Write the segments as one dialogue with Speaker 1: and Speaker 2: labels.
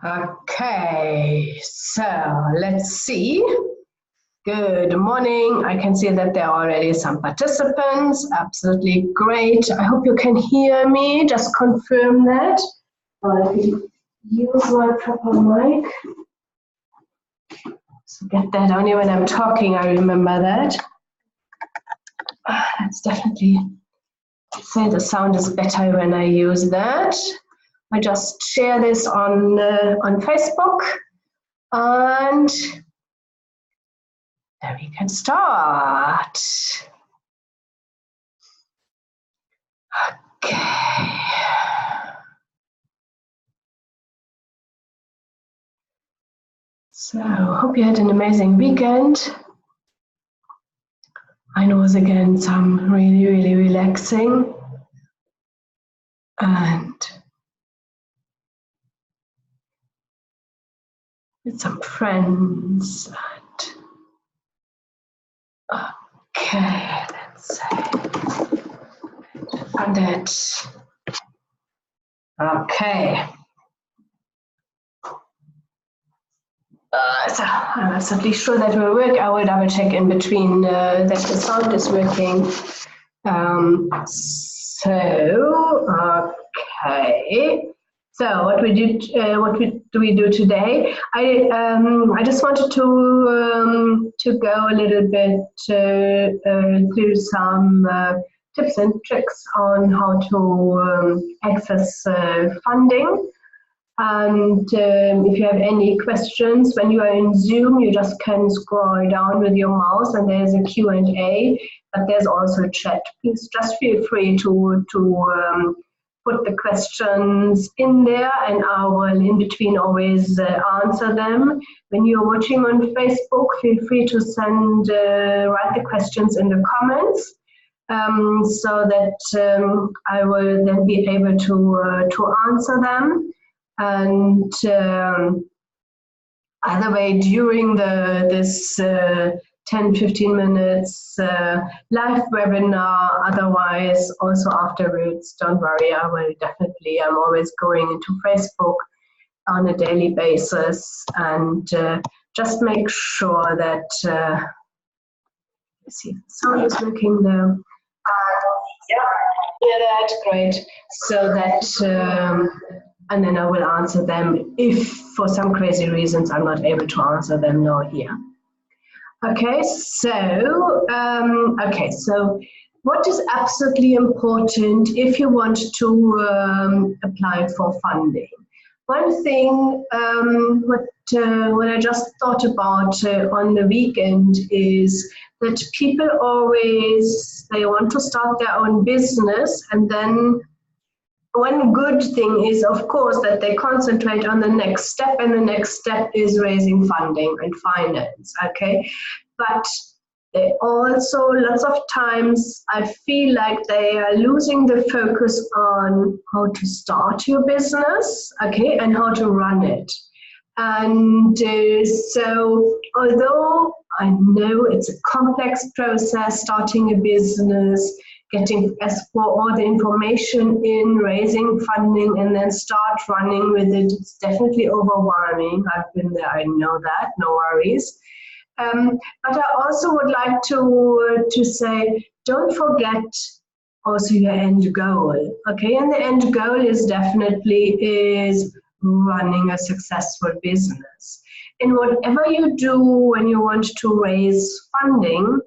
Speaker 1: Okay, so let's see. Good morning. I can see that there are already some participants. Absolutely great. I hope you can hear me. Just confirm that. I'll use my proper mic. So get that only when I'm talking, I remember that. That's definitely say the sound is better when I use that. I just share this on Facebook, and there we can start. Okay. So, hope you had an amazing weekend. I know it was again some really relaxing and with some friends. And okay, let's see. And that. Okay. So I'm absolutely sure that will work. I will double check in between that the sound is working. Okay. So what do we do today? I just wanted to go a little bit through some tips and tricks on how to access funding. And if you have any questions, when you are in Zoom, you just can scroll down with your mouse and there's a Q&A, but there's also a chat. Please just feel free to put the questions in there and I will in between always answer them. When you're watching on Facebook, feel free to write the questions in the comments. So that I will then be able to answer them. And either way, during this 10-15 minutes live webinar, otherwise also afterwards, don't worry, I'm always going into Facebook on a daily basis and just make sure that, let's see if the sound is working there. Yeah, that's great. So that, and then I will answer them if for some crazy reasons I'm not able to answer them now here. Okay, so what is absolutely important if you want to apply for funding? One thing what I just thought about on the weekend is that people they want to start their own business, and then one good thing is, of course, that they concentrate on the next step, and the next step is raising funding and finance, okay? But they also, lots of times, I feel like they are losing the focus on how to start your business, okay, and how to run it. And so, although I know it's a complex process, starting a business, getting for all the information in, raising funding, and then start running with it, it's definitely overwhelming. I've been there, I know that, no worries. But I also would like to say, don't forget also your end goal, okay? And the end goal is definitely running a successful business. And whatever you do when you want to raise funding,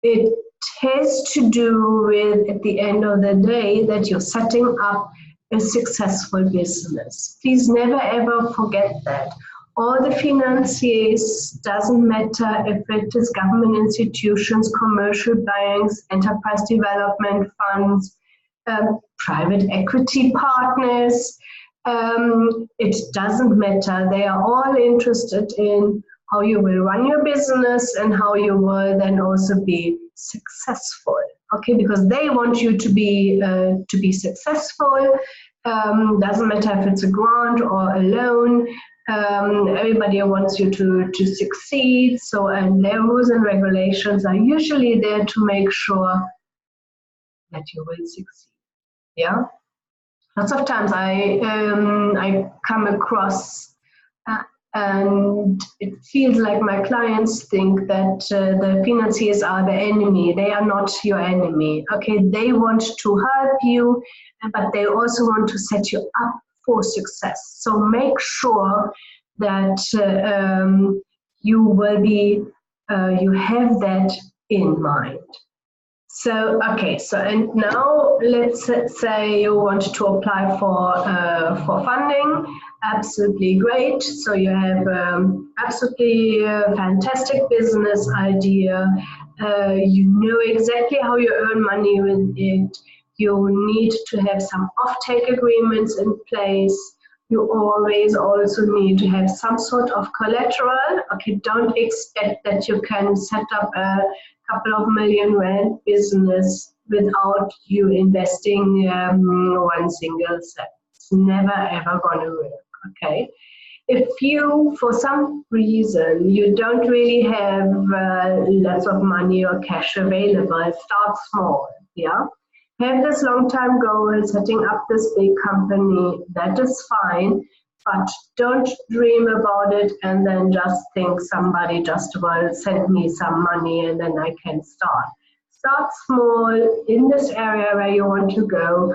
Speaker 1: it has to do with, at the end of the day, that you're setting up a successful business. Please never ever forget that. All the financiers, doesn't matter if it is government institutions, commercial banks, enterprise development funds, private equity partners, it doesn't matter. They are all interested in how you will run your business and how you will then also be successful, okay? Because they want you to be successful. Doesn't matter if it's a grant or a loan. Everybody wants you to succeed. So, and their rules and regulations are usually there to make sure that you will succeed. Yeah. lots of times I come across and it feels like my clients think that the financiers are the enemy. They are not your enemy. Okay, they want to help you, but they also want to set you up for success. So make sure that you will be, you have that in mind. So, okay, so and now let's say you want to apply for funding. Absolutely great. So you have absolutely fantastic business idea. You know exactly how you earn money with it. You need to have some offtake agreements in place. You always also need to have some sort of collateral. Okay, don't expect that you can set up a couple of million rand business without you investing one single cent. It's never ever going to work. Okay, if you for some reason you don't really have lots of money or cash available, start small. Yeah, have this long-term goal, setting up this big company. That is fine. But don't dream about it and then just think somebody just will send me some money and then I can start. Start small in this area where you want to go,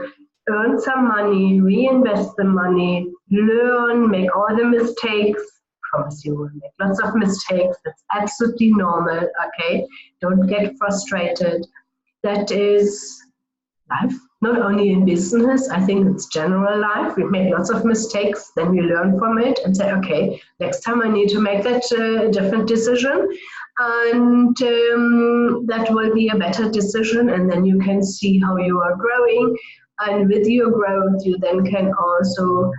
Speaker 1: earn some money, reinvest the money, learn, make all the mistakes. I promise you will make lots of mistakes. That's absolutely normal, okay? Don't get frustrated. That is life, not only in business. I think it's general life. We make lots of mistakes, then we learn from it and say, okay, next time I need to make that different decision, and that will be a better decision, and then you can see how you are growing, and with your growth you then can also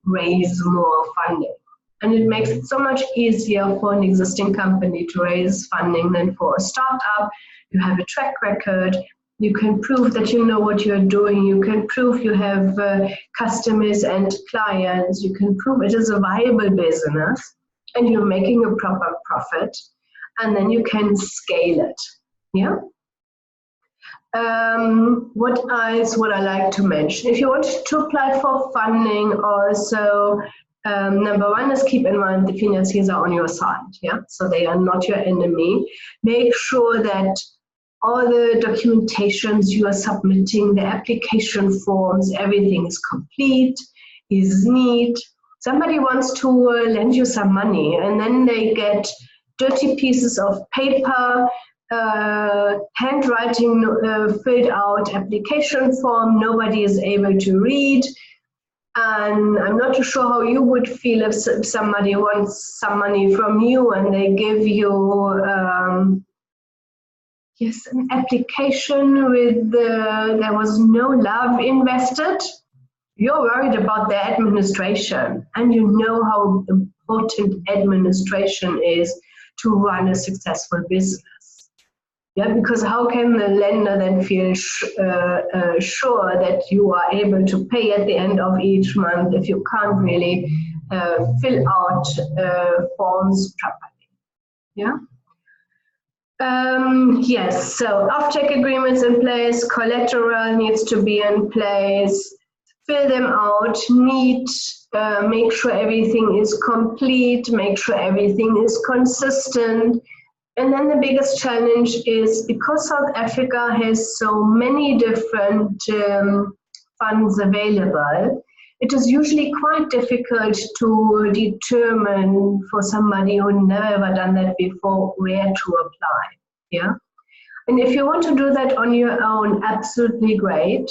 Speaker 1: raise more funding. And it makes it so much easier for an existing company to raise funding than for a startup. You have a track record. You can prove that you know what you're doing. You can prove you have customers and clients. You can prove it is a viable business and you're making a proper profit. And then you can scale it. Yeah. What else would I like to mention? If you want to apply for funding also, number one is keep in mind the financiers are on your side. Yeah. So they are not your enemy. Make sure that all the documentations you are submitting, the application forms, everything is complete, is neat. Somebody wants to lend you some money and then they get dirty pieces of paper, handwriting filled out application form, nobody is able to read. And I'm not too sure how you would feel if somebody wants some money from you and they give you yes, an application with there was no love invested. You're worried about the administration, and you know how important administration is to run a successful business. Yeah, because how can the lender then feel sure that you are able to pay at the end of each month if you can't really fill out forms properly? Yeah. Yes, so offtake agreements in place, collateral needs to be in place, fill them out, neat, make sure everything is complete, make sure everything is consistent. And then the biggest challenge is because South Africa has so many different funds available, it is usually quite difficult to determine for somebody who never done that before where to apply. Yeah, and if you want to do that on your own, absolutely great.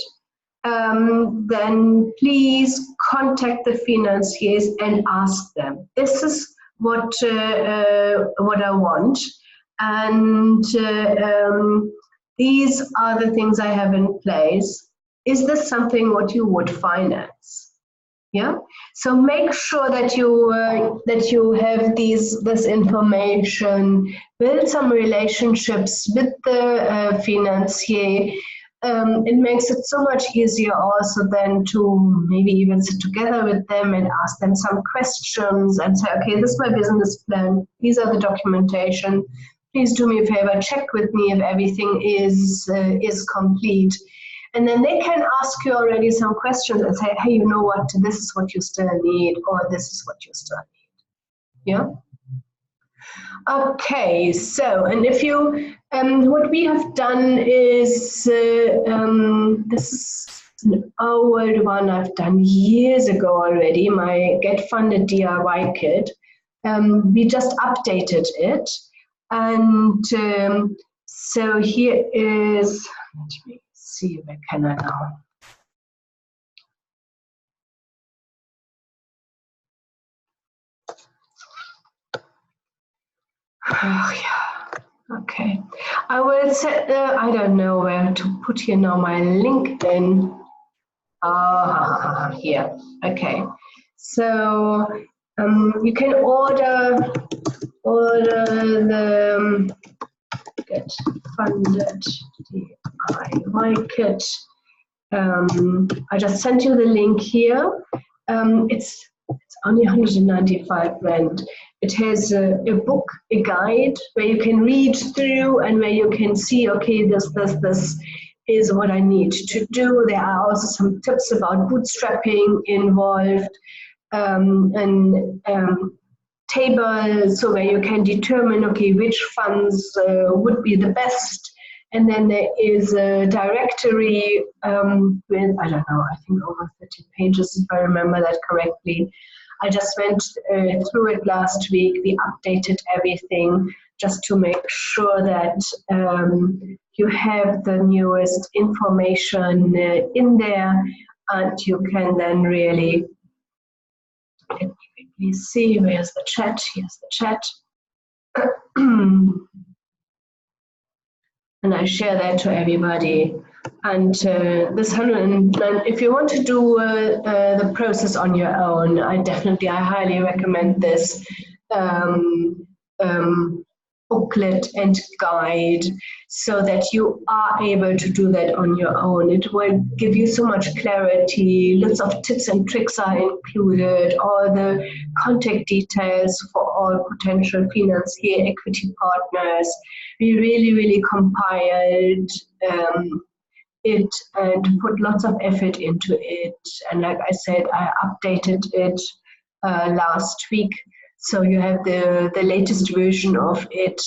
Speaker 1: Then please contact the financiers and ask them. This is what I want, and these are the things I have in place. Is this something what you would finance? Yeah, so make sure that you have this information, build some relationships with the financier. It makes it so much easier also then to maybe even sit together with them and ask them some questions and say, okay, this is my business plan, these are the documentation, please do me a favor, check with me if everything is complete. And then they can ask you already some questions and say, hey, you know what, this is what you still need, or this is what you still need. Yeah? Okay, so, and if you, what we have done is, this is an old one I've done years ago already, my Get Funded DIY kit. We just updated it. And so here is, let me see, where can I now? Oh, yeah. Okay. I will set I don't know where to put here now my LinkedIn. Here. Okay. So you can order the Get Funded DIY kit. I just sent you the link here. It's only 195 Rand. It has a book, a guide where you can read through and where you can see, okay, this is what I need to do. There are also some tips about bootstrapping involved, and tables, so where you can determine, okay, which funds would be the best. And then there is a directory with, I don't know, I think over 30 pages, if I remember that correctly. I just went through it last week. We updated everything just to make sure that you have the newest information in there, and you can then really, let me quickly see, where's the chat? Here's the chat. And I share that to everybody. And this 109, if you want to do the process on your own, I highly recommend this booklet and guide, so that you are able to do that on your own. It will give you so much clarity, lots of tips and tricks are included, all the contact details for all potential financier equity partners. We really compiled it and put lots of effort into it. And like I said, I updated it last week. So you have the latest version of it,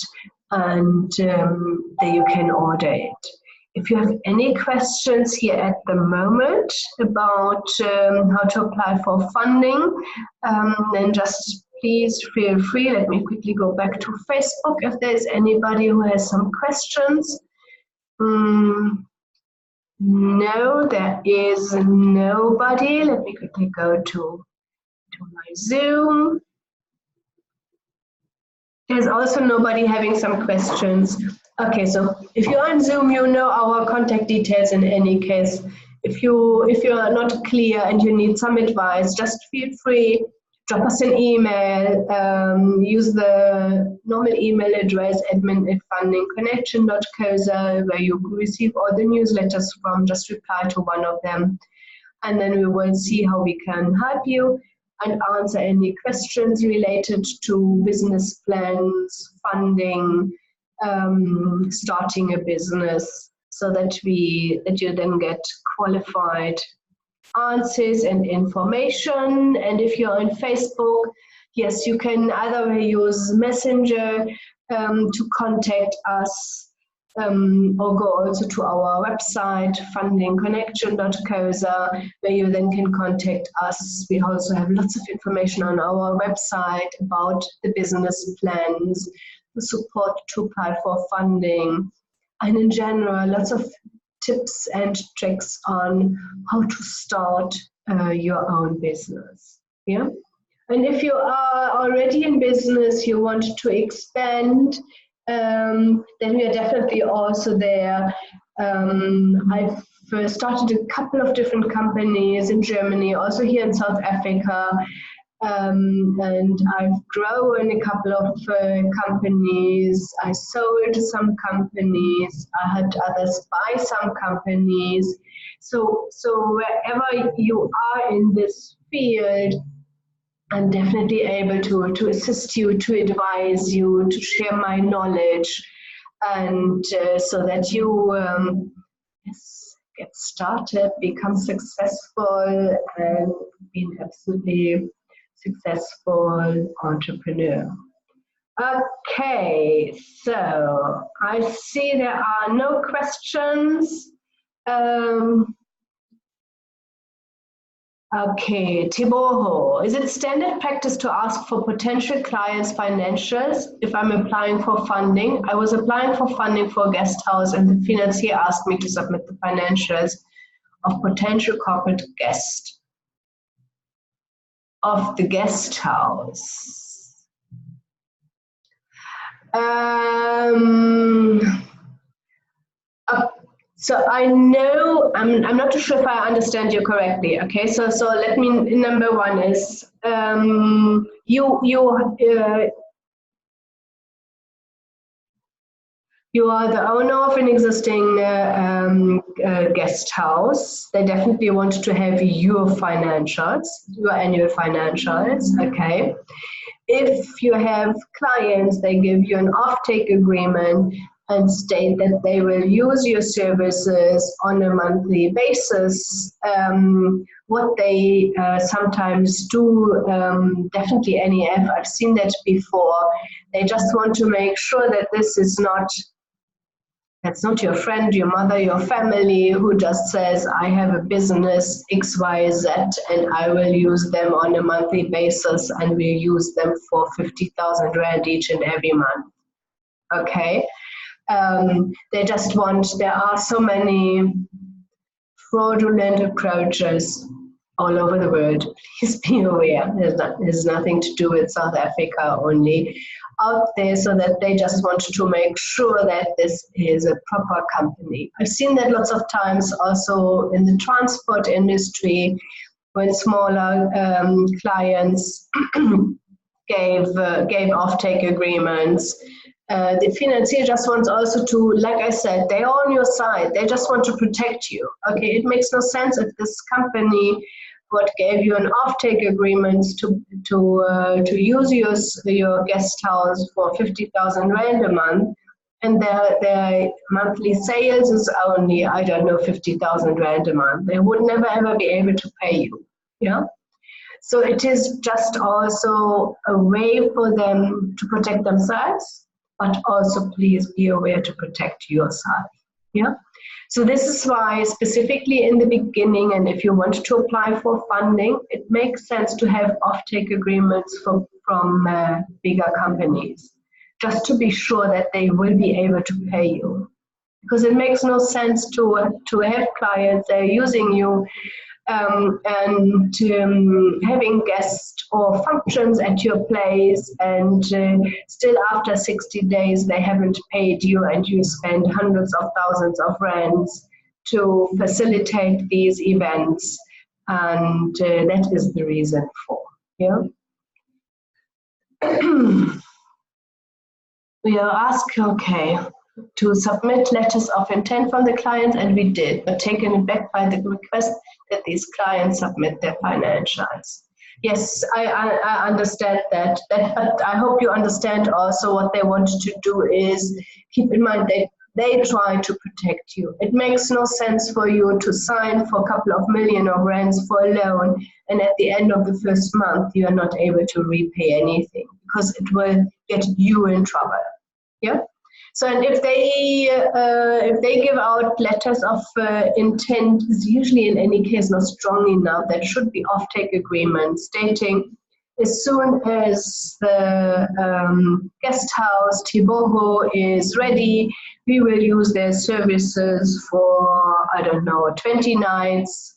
Speaker 1: and there you can order it. If you have any questions here at the moment about how to apply for funding, then just please feel free. Let me quickly go back to Facebook if there's anybody who has some questions. No, there is nobody. Let me quickly go to my Zoom. There's also nobody having some questions. Okay, so if you're on Zoom, you know our contact details in any case. If you are not clear and you need some advice, just feel free, drop us an email, use the normal email address admin@fundingconnection.coza, where you receive all the newsletters from. Just reply to one of them, and then we will see how we can help you and answer any questions related to business plans, funding, starting a business, so that you then get qualified answers and information. And if you're on Facebook, yes, you can either use Messenger to contact us, or go also to our website, fundingconnection.coza, where you then can contact us. We also have lots of information on our website about the business plans, the support to apply for funding, and in general, lots of tips and tricks on how to start your own business. Yeah. And if you are already in business, you want to expand, then we are definitely also there. I've started a couple of different companies in Germany, also here in South Africa, and I've grown a couple of companies. I sold some companies. I helped others buy some companies. So wherever you are in this field, I'm definitely able to assist you, to advise you, to share my knowledge, and so that you get started, become successful, and be an absolutely successful entrepreneur. Okay, so I see there are no questions. Okay, Tiboho, is it standard practice to ask for potential clients' financials if I'm applying for funding? I was applying for funding for a guest house and the financier asked me to submit the financials of potential corporate guest of the guest house. So I know, I'm not too sure if I understand you correctly. Okay, so let me, number one is, you are the owner of an existing guest house. They definitely want to have your financials, your annual financials, okay? If you have clients, they give you an offtake agreement and state that they will use your services on a monthly basis. What they sometimes do, definitely NEF, I've seen that before. They just want to make sure that this is not, that's not your friend, your mother, your family who just says, I have a business XYZ and I will use them on a monthly basis and we'll use them for 50,000 Rand each and every month. Okay? They just want, there are so many fraudulent approaches all over the world. Please be aware. There's nothing to do with South Africa only. Out there, so that they just want to make sure that this is a proper company. I've seen that lots of times also in the transport industry when smaller clients gave offtake agreements. The financier just wants also to, like I said, they're on your side. They just want to protect you. Okay, it makes no sense if this company what gave you an offtake agreement to use your guest house for 50,000 Rand a month, and their monthly sales is only, I don't know, 50,000 Rand a month. They would never ever be able to pay you. Yeah. So it is just also a way for them to protect themselves, but also please be aware to protect yourself. Yeah. So this is why specifically in the beginning, and if you want to apply for funding, it makes sense to have offtake agreements from bigger companies, just to be sure that they will be able to pay you. Because it makes no sense to have clients, they're using you and having guests or functions at your place, and still after 60 days they haven't paid you, and you spend hundreds of thousands of rands to facilitate these events, and that is the reason for. Yeah. We are asked, okay, to submit letters of intent from the client, and we did, but taken aback by the request that these clients submit their financials. Yes, I understand that, but I hope you understand also what they want to do is keep in mind that they try to protect you. It makes no sense for you to sign for a couple of million of rands for a loan, and at the end of the first month you are not able to repay anything, because it will get you in trouble. Yeah. So, and if they give out letters of intent, is usually in any case not strong enough. That should be offtake agreement stating as soon as the guest house Tiboho is ready, we will use their services for, I don't know, 20 nights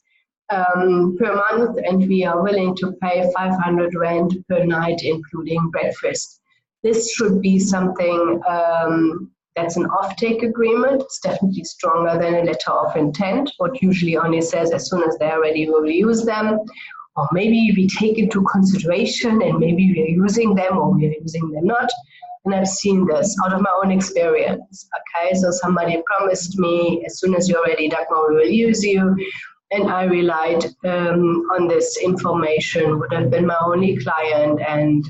Speaker 1: per month, and we are willing to pay 500 Rand per night, including breakfast. This should be something that's an offtake agreement. It's definitely stronger than a letter of intent, what usually only says as soon as they're ready, we'll use them. Or maybe we take into consideration and maybe we're using them or we're using them not. And I've seen this out of my own experience. Okay, so somebody promised me, as soon as you're ready, Dagmar, we will use you. And I relied on this information, would have been my only client, and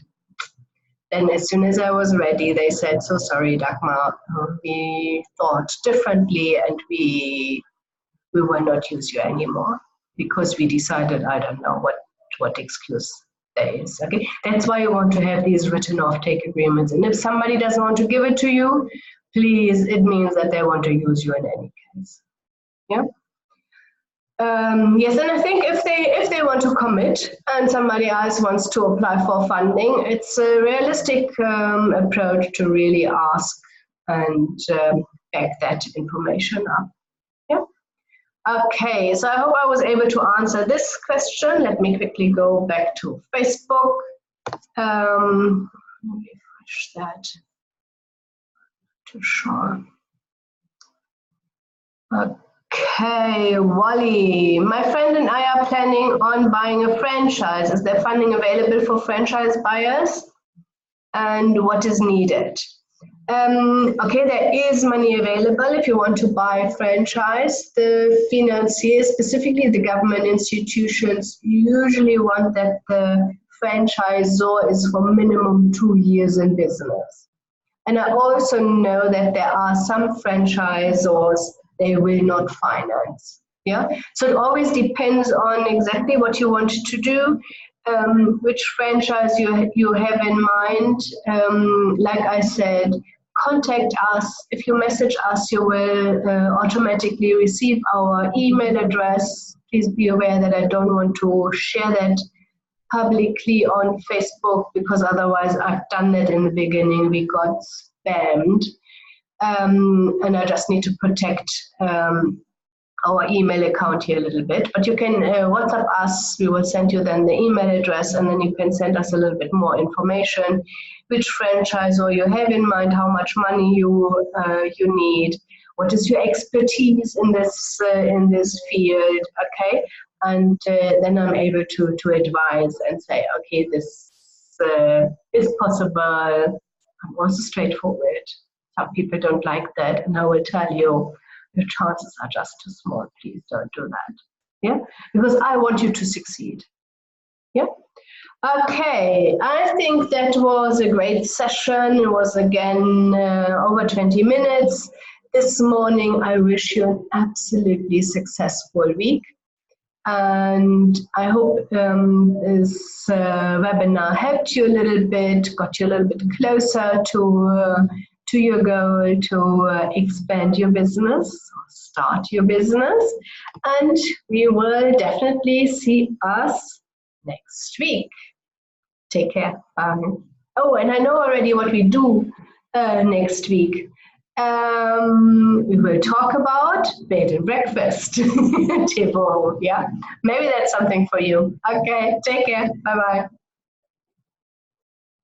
Speaker 1: then as soon as I was ready, they said, so sorry, Dagmar, we thought differently and we we will not use you anymore because we decided, I don't know what excuse there is. Okay, that's why you want to have these written offtake agreements. And if somebody doesn't want to give it to you, please, it means that they want to use you in any case. Yeah. Yes, and I think if they want to commit and somebody else wants to apply for funding, it's a realistic approach to really ask and back that information up. Yeah. Okay, so I hope I was able to answer this question. Let me quickly go back to Facebook. Let me refresh that to show. Okay, Wally. My friend and I are planning on buying a franchise. Is there funding available for franchise buyers? And what is needed? Okay, there is money available if you want to buy a franchise. The financiers, specifically the government institutions, usually want that the franchisor is for minimum 2 years in business. And I also know that there are some franchisors they will not finance. Yeah, so it always depends on exactly what you want to do, which franchise you have in mind. Like I said, contact us. If you message us, you will automatically receive our email address. Please be aware that I don't want to share that publicly on Facebook because otherwise I've done that in the beginning. We got spammed. And I just need to protect our email account here a little bit. But you can WhatsApp us. We will send you then the email address, and then you can send us a little bit more information, which franchisor you have in mind, how much money you need, what is your expertise in this field, okay? And then I'm able to advise and say, okay, this is possible. I'm also straightforward. Some people don't like that, and I will tell you, your chances are just too small. Please don't do that. Yeah, because I want you to succeed. Yeah. Okay, I think that was a great session. It was again over 20 minutes this morning. I wish you an absolutely successful week. And I hope this webinar helped you a little bit, got you a little bit closer to your goal to expand your business, start your business, and we will definitely see us next week. Take care. Oh, and I know already what we do next week. We will talk about bed and breakfast. Table, yeah. Maybe that's something for you. Okay, take care. Bye-bye.